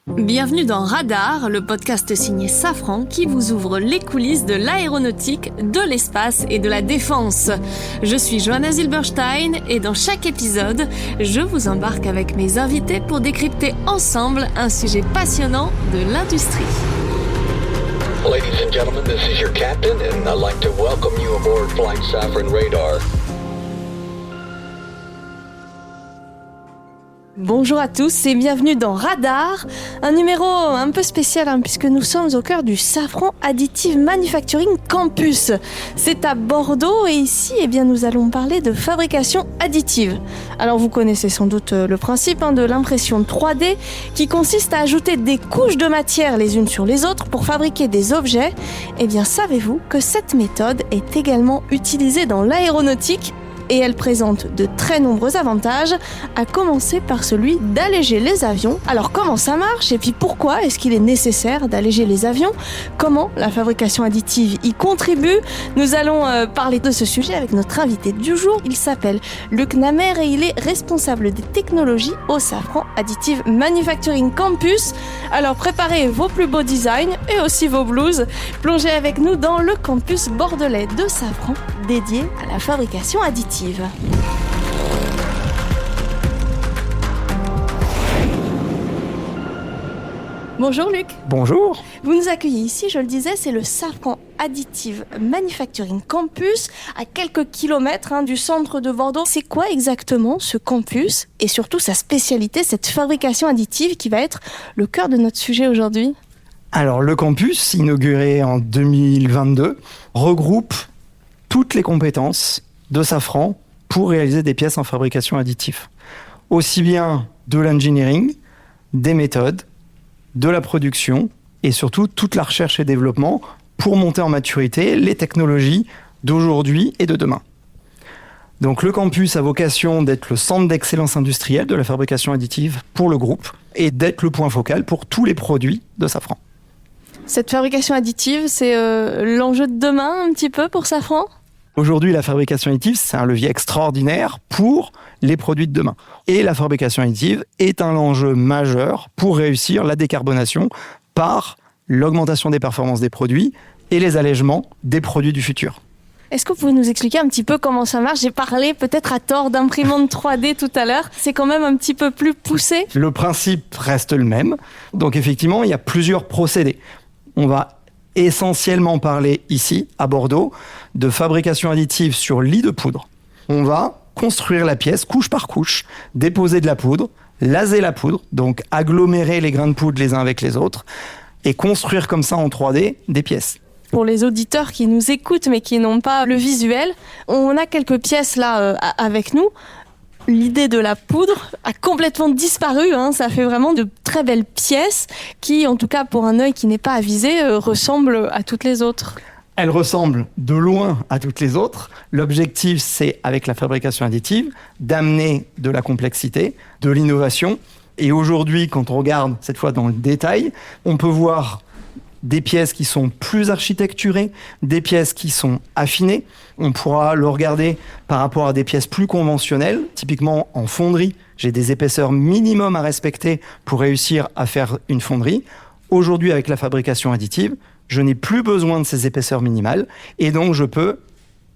Bienvenue dans Radar, le podcast signé Safran qui vous ouvre les coulisses de l'aéronautique, de l'espace et de la défense. Je suis Johanna Zilberstein et dans chaque épisode, je vous embarque avec mes invités pour décrypter ensemble un sujet passionnant de l'industrie. Ladies and gentlemen, this is your captain and I'd like to welcome you aboard Flight Safran Radar. Bonjour à tous et bienvenue dans Radar, un numéro un peu spécial puisque nous sommes au cœur du Safran Additive Manufacturing Campus. C'est à Bordeaux et ici nous allons parler de fabrication additive. Alors vous connaissez sans doute le principe de l'impression 3D qui consiste à ajouter des couches de matière les unes sur les autres pour fabriquer des objets. Savez-vous que cette méthode est également utilisée dans l'aéronautique ? Et elle présente de très nombreux avantages, à commencer par celui d'alléger les avions. Alors comment ça marche et puis pourquoi est-ce qu'il est nécessaire d'alléger les avions ? Comment la fabrication additive y contribue ? Nous allons parler de ce sujet avec notre invité du jour. Il s'appelle Luc Namer et il est responsable des technologies au Safran Additive Manufacturing Campus. Alors préparez vos plus beaux designs et aussi vos blouses. Plongez avec nous dans le campus bordelais de Safran dédié à la fabrication additive. Bonjour Luc. Bonjour. Vous nous accueillez ici, je le disais, c'est le Safran Additive Manufacturing Campus, à quelques kilomètres du centre de Bordeaux. C'est quoi exactement ce campus et surtout sa spécialité, cette fabrication additive qui va être le cœur de notre sujet aujourd'hui ? Alors le campus, inauguré en 2022, regroupe toutes les compétences de Safran pour réaliser des pièces en fabrication additive. Aussi bien de l'engineering, des méthodes, de la production et surtout toute la recherche et développement pour monter en maturité les technologies d'aujourd'hui et de demain. Donc le campus a vocation d'être le centre d'excellence industrielle de la fabrication additive pour le groupe et d'être le point focal pour tous les produits de Safran. Cette fabrication additive, c'est l'enjeu de demain un petit peu pour Safran ? Aujourd'hui, la fabrication additive, c'est un levier extraordinaire pour les produits de demain. Et la fabrication additive est un enjeu majeur pour réussir la décarbonation par l'augmentation des performances des produits et les allègements des produits du futur. Est-ce que vous pouvez nous expliquer un petit peu comment ça marche ? J'ai parlé peut-être à tort d'imprimante 3D tout à l'heure. C'est quand même un petit peu plus poussé. Le principe reste le même. Donc effectivement, il y a plusieurs procédés. On va essentiellement parler ici, à Bordeaux, de fabrication additive sur lit de poudre. On va construire la pièce couche par couche, déposer de la poudre, laser la poudre, donc agglomérer les grains de poudre les uns avec les autres, et construire comme ça en 3D des pièces. Pour les auditeurs qui nous écoutent mais qui n'ont pas le visuel, on a quelques pièces là avec nous. L'idée de la poudre a complètement disparu, ça fait vraiment de très belles pièces qui, en tout cas pour un œil qui n'est pas avisé, ressemblent à toutes les autres. Elles ressemblent de loin à toutes les autres. L'objectif, c'est, avec la fabrication additive, d'amener de la complexité, de l'innovation. Et aujourd'hui, quand on regarde cette fois dans le détail, on peut voir des pièces qui sont plus architecturées, des pièces qui sont affinées. On pourra le regarder par rapport à des pièces plus conventionnelles, typiquement en fonderie. J'ai des épaisseurs minimum à respecter pour réussir à faire une fonderie. Aujourd'hui, avec la fabrication additive, je n'ai plus besoin de ces épaisseurs minimales et donc je peux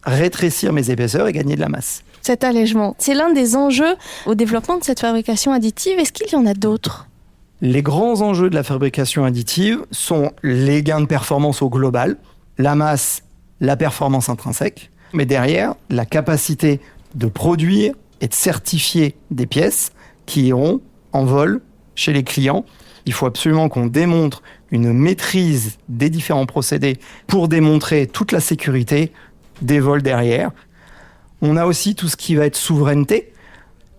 rétrécir mes épaisseurs et gagner de la masse. Cet allègement, c'est l'un des enjeux au développement de cette fabrication additive. Est-ce qu'il y en a d'autres ? Les grands enjeux de la fabrication additive sont les gains de performance au global, la masse, la performance intrinsèque, mais derrière, la capacité de produire et de certifier des pièces qui iront en vol chez les clients. Il faut absolument qu'on démontre une maîtrise des différents procédés pour démontrer toute la sécurité des vols derrière. On a aussi tout ce qui va être souveraineté.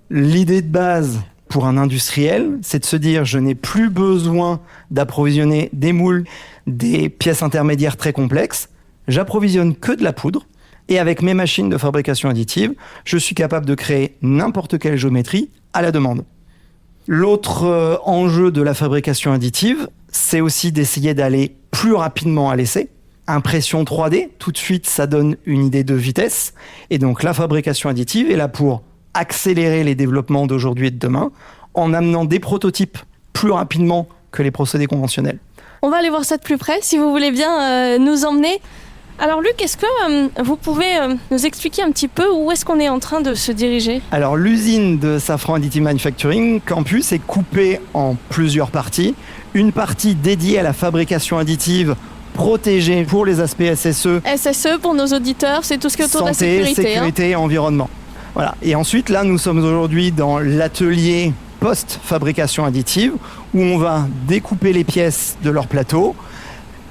L'idée de base pour un industriel, c'est de se dire je n'ai plus besoin d'approvisionner des moules, des pièces intermédiaires très complexes. J'approvisionne que de la poudre et avec mes machines de fabrication additive, je suis capable de créer n'importe quelle géométrie à la demande. L'autre enjeu de la fabrication additive, c'est aussi d'essayer d'aller plus rapidement à l'essai. Impression 3D, tout de suite, ça donne une idée de vitesse. Et donc, la fabrication additive est là pour accélérer les développements d'aujourd'hui et de demain en amenant des prototypes plus rapidement que les procédés conventionnels. On va aller voir ça de plus près, si vous voulez bien nous emmener. Alors Luc, est-ce que vous pouvez nous expliquer un petit peu où est-ce qu'on est en train de se diriger ? Alors l'usine de Safran Additive Manufacturing Campus est coupée en plusieurs parties. Une partie dédiée à la fabrication additive, protégée pour les aspects SSE. SSE, pour nos auditeurs, c'est tout ce qui est autour santé, de la sécurité. sécurité et environnement. Voilà. Et ensuite, là, nous sommes aujourd'hui dans l'atelier post-fabrication additive où on va découper les pièces de leur plateau,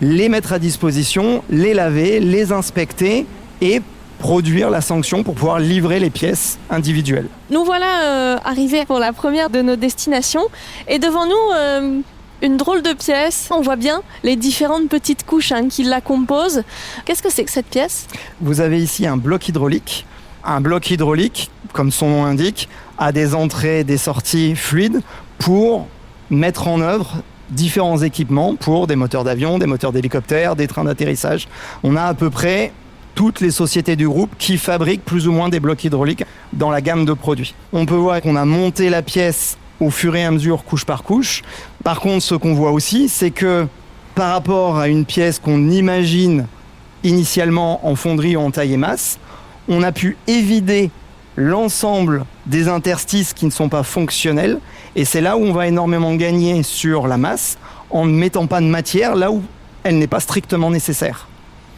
les mettre à disposition, les laver, les inspecter et produire la sanction pour pouvoir livrer les pièces individuelles. Nous voilà arrivés pour la première de nos destinations et devant nous une drôle de pièce. On voit bien les différentes petites couches qui la composent. Qu'est-ce que c'est que cette pièce ? Vous avez ici un bloc hydraulique. Un bloc hydraulique, comme son nom l'indique, a des entrées et des sorties fluides pour mettre en œuvre différents équipements pour des moteurs d'avion, des moteurs d'hélicoptère, des trains d'atterrissage. On a à peu près toutes les sociétés du groupe qui fabriquent plus ou moins des blocs hydrauliques dans la gamme de produits. On peut voir qu'on a monté la pièce au fur et à mesure, couche par couche. Par contre, ce qu'on voit aussi, c'est que par rapport à une pièce qu'on imagine initialement en fonderie ou en taille et masse, on a pu évider l'ensemble des interstices qui ne sont pas fonctionnels. Et c'est là où on va énormément gagner sur la masse en ne mettant pas de matière là où elle n'est pas strictement nécessaire.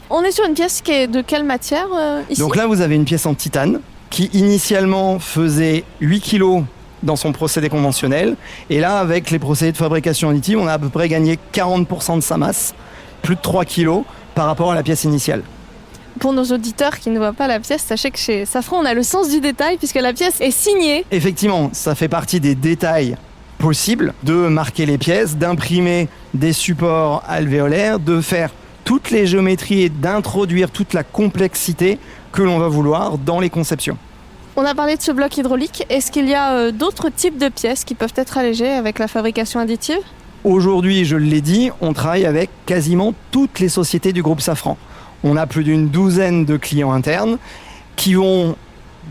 On est sur une pièce qui est de quelle matière ici ? Donc là, vous avez une pièce en titane qui initialement faisait 8 kg dans son procédé conventionnel. Et là, avec les procédés de fabrication additive, on a à peu près gagné 40% de sa masse, plus de 3 kg par rapport à la pièce initiale. Pour nos auditeurs qui ne voient pas la pièce, sachez que chez Safran, on a le sens du détail puisque la pièce est signée. Effectivement, ça fait partie des détails possibles de marquer les pièces, d'imprimer des supports alvéolaires, de faire toutes les géométries et d'introduire toute la complexité que l'on va vouloir dans les conceptions. On a parlé de ce bloc hydraulique. Est-ce qu'il y a d'autres types de pièces qui peuvent être allégées avec la fabrication additive ? Aujourd'hui, je l'ai dit, on travaille avec quasiment toutes les sociétés du groupe Safran. On a plus d'une douzaine de clients internes qui ont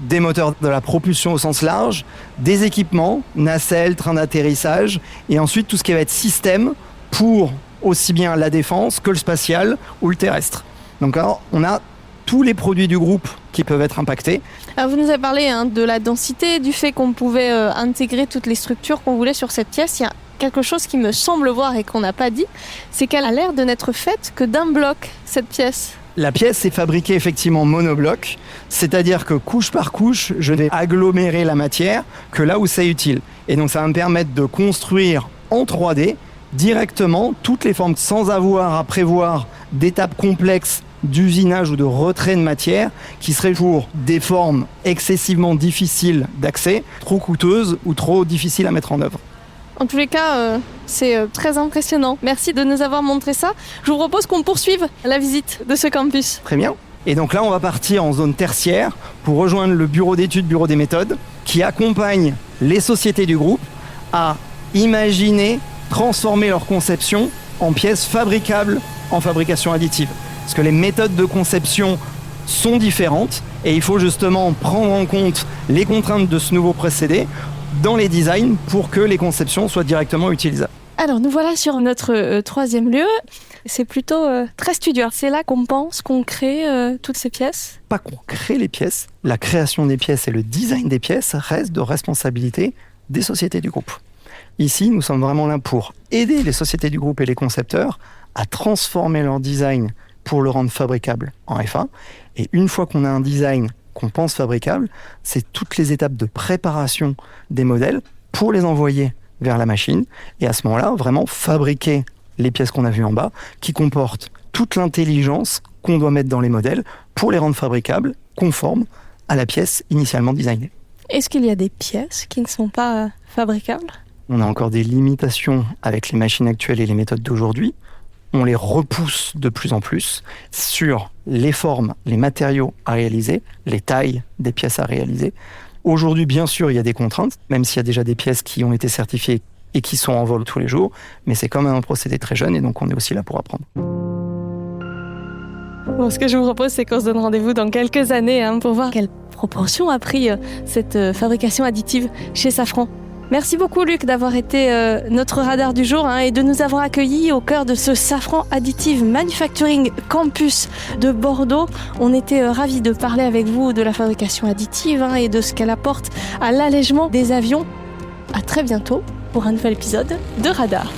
des moteurs de la propulsion au sens large, des équipements, nacelles, trains d'atterrissage, et ensuite tout ce qui va être système pour aussi bien la défense que le spatial ou le terrestre. Donc alors, on a tous les produits du groupe qui peuvent être impactés. Alors vous nous avez parlé de la densité, du fait qu'on pouvait intégrer toutes les structures qu'on voulait sur cette pièce. Il y a quelque chose qui me semble voir et qu'on n'a pas dit, c'est qu'elle a l'air de n'être faite que d'un bloc, cette pièce. La pièce est fabriquée effectivement monobloc, c'est-à-dire que couche par couche, je vais agglomérer la matière que là où c'est utile. Et donc ça va me permettre de construire en 3D directement toutes les formes sans avoir à prévoir d'étapes complexes d'usinage ou de retrait de matière qui seraient pour des formes excessivement difficiles d'accès, trop coûteuses ou trop difficiles à mettre en œuvre. En tous les cas, c'est très impressionnant. Merci de nous avoir montré ça. Je vous propose qu'on poursuive la visite de ce campus. Très bien. Et donc là, on va partir en zone tertiaire pour rejoindre le bureau d'études, bureau des méthodes, qui accompagne les sociétés du groupe à imaginer, transformer leur conception en pièces fabricables en fabrication additive. Parce que les méthodes de conception sont différentes et il faut justement prendre en compte les contraintes de ce nouveau procédé dans les designs pour que les conceptions soient directement utilisables. Alors nous voilà sur notre troisième lieu. C'est plutôt très studieux. C'est là qu'on pense, qu'on crée toutes ces pièces. Pas qu'on crée les pièces, la création des pièces et le design des pièces restent de responsabilité des sociétés du groupe. Ici, nous sommes vraiment là pour aider les sociétés du groupe et les concepteurs à transformer leur design pour le rendre fabricable en FA. Et une fois qu'on a un design qu'on pense fabricable, c'est toutes les étapes de préparation des modèles pour les envoyer vers la machine. Et à ce moment-là, vraiment fabriquer les pièces qu'on a vues en bas, qui comportent toute l'intelligence qu'on doit mettre dans les modèles pour les rendre fabricables, conformes à la pièce initialement designée. Est-ce qu'il y a des pièces qui ne sont pas fabricables ? On a encore des limitations avec les machines actuelles et les méthodes d'aujourd'hui. On les repousse de plus en plus sur les formes, les matériaux à réaliser, les tailles des pièces à réaliser. Aujourd'hui, bien sûr, il y a des contraintes, même s'il y a déjà des pièces qui ont été certifiées et qui sont en vol tous les jours, mais c'est quand même un procédé très jeune et donc on est aussi là pour apprendre. Bon, ce que je vous propose, c'est qu'on se donne rendez-vous dans quelques années pour voir quelle proportion a pris cette fabrication additive chez Safran. Merci beaucoup Luc d'avoir été notre radar du jour et de nous avoir accueillis au cœur de ce Safran Additive Manufacturing Campus de Bordeaux. On était ravis de parler avec vous de la fabrication additive et de ce qu'elle apporte à l'allègement des avions. À très bientôt pour un nouvel épisode de Radar.